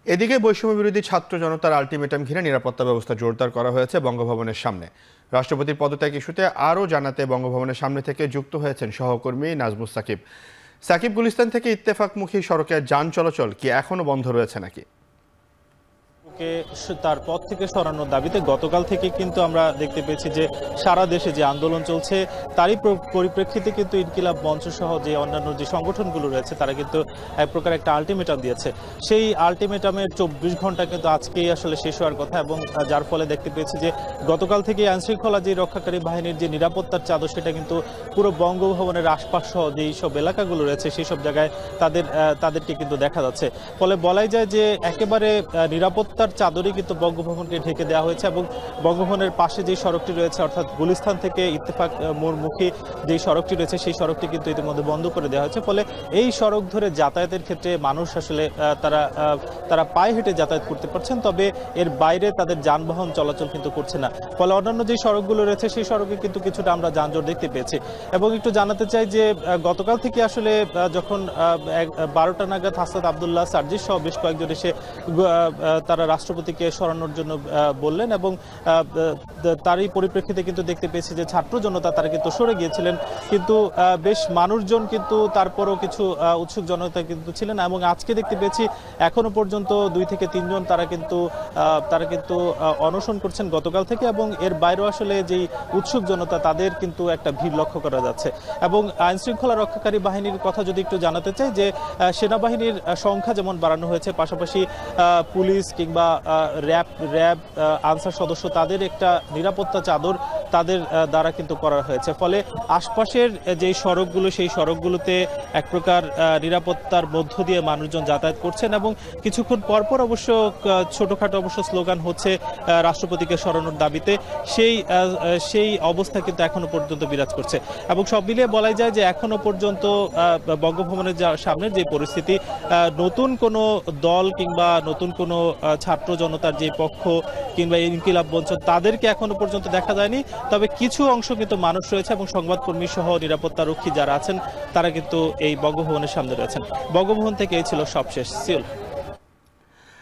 এদিকে বৈষম্য বিরোধী ছাত্র জনতার আলটিমেটাম ঘিরে নিরাপত্তা ব্যবস্থা জোরদার করা হয়েছে বঙ্গভবনের সামনে। রাষ্ট্রপতির পদত্যাগ ইস্যুতে আরও জানাতে বঙ্গভবনের সামনে থেকে যুক্ত হয়েছেন সহকর্মী নাজমুস সাকিব। সাকিব, গুলিস্তান থেকে ইত্তেফাকমুখী সড়কের যান চলাচল কি এখনো বন্ধ রয়েছে নাকি? তার পদ থেকে সরানোর দাবিতে গতকাল থেকে কিন্তু আমরা দেখতে পেয়েছি যে সারা দেশে যে আন্দোলন চলছে তারই পরিপ্রেক্ষিতে কিন্তু ইনকিলাব মঞ্চ সহ যে অন্যান্য যে সংগঠনগুলো রয়েছে তারা কিন্তু এক প্রকার একটা আলটিমেটাম দিয়েছে। সেই আলটিমেটামের 24 ঘন্টা কিন্তু আজকেই আসলে শেষ হওয়ার কথা, এবং যার ফলে দেখতে পেয়েছি যে গতকাল থেকে আইনশৃঙ্খলা যে রক্ষাকারী বাহিনীর যে নিরাপত্তার চাদর সেটা কিন্তু পুরো বঙ্গভবনের আশপাশ সহ যেই সব এলাকাগুলো রয়েছে সেই সব জায়গায় তাদেরকে কিন্তু দেখা যাচ্ছে। ফলে বলাই যায় যে একেবারে নিরাপত্তার চাদরই কিন্তু বঙ্গভবনকে ঢেকে দেওয়া হয়েছে, এবং বঙ্গভবনের পাশে যে সড়কটি রয়েছে অর্থাৎ গুলিস্তান থেকে ইত্তেফাক মোড়মুখী যে সড়কটি রয়েছে সেই সড়কটি কিন্তু ইতিমধ্যে বন্ধ করে দেওয়া হয়েছে। ফলে এই সড়ক ধরে যাতায়াতের ক্ষেত্রে মানুষ আসলে তারা পায়ে হেঁটে যাতায়াত করতে পারছেন, তবে এর বাইরে তাদের যানবাহন চলাচল কিন্তু করছে না। ফলে অন্যান্য যে সড়কগুলো রয়েছে সেই সড়কে কিন্তু কিছুটা আমরা যানজট দেখতে পেয়েছি। এবং একটু জানাতে চাই যে গতকাল থেকে আসলে যখন 12টা নাগাদ হাসনাত আবদুল্লাহ সার্জিস সহ বেশ কয়েকজন এসে তারা রাষ্ট্রপতিকে সরানোর জন্য বললেন, এবং তারই পরিপ্রেক্ষিতে কিন্তু দেখতে পেয়েছি যে ছাত্র জনতা তারা কিন্তু সরে গিয়েছিলেন, কিন্তু বেশ মানুষজন কিন্তু তারপরও কিছু উৎসুক জনতা কিন্তু ছিলেন। এবং আজকে দেখতে পেয়েছি এখনো পর্যন্ত 2 থেকে 3 জন তারা কিন্তু অনশন করছেন গতকাল থেকে, এবং এর বাইরেও আসলে যেই উৎসুক জনতা তাদের কিন্তু একটা ভিড় লক্ষ্য করা যাচ্ছে। এবং আইনশৃঙ্খলা রক্ষাকারী বাহিনীর কথা যদি একটু জানাতে চাই যে সেনাবাহিনীর সংখ্যা যেমন বাড়ানো হয়েছে, পাশাপাশি পুলিশ কিংবা র্যাব আনসার সদস্য তাদের একটা নিরাপত্তা চাদর তাদের দ্বারা কিন্তু করা হয়েছে। ফলে আশপাশের যে সড়কগুলো সেই সড়কগুলোতে এক প্রকার নিরাপত্তার মধ্য দিয়ে মানুষজন যাতায়াত করছেন, এবং কিছুক্ষণ পরপর অবশ্য ছোটখাটো অবশ্য স্লোগান হচ্ছে রাষ্ট্রপতিকে সরানোর দাবিতে। সেই অবস্থা কিন্তু এখনো পর্যন্ত বিরাজ করছে, এবং সব মিলিয়ে বলাই যায় যে এখনো পর্যন্ত বঙ্গভবনের সামনের যে পরিস্থিতি, নতুন কোনো দল কিংবা নতুন কোনো ছাত্র জনতার যে পক্ষ কিংবা ইনকিলাব মঞ্চ তাদেরকে এখনো পর্যন্ত দেখা যায়নি। তবে কিছু অংশ কিন্তু মানুষ রয়েছে এবং সংবাদকর্মী সহ নিরাপত্তারক্ষী যারা আছেন তারা কিন্তু এই বঙ্গভবনের সামনে রয়েছেন। বঙ্গভবন থেকে এই ছিল সবশেষ। সিউল।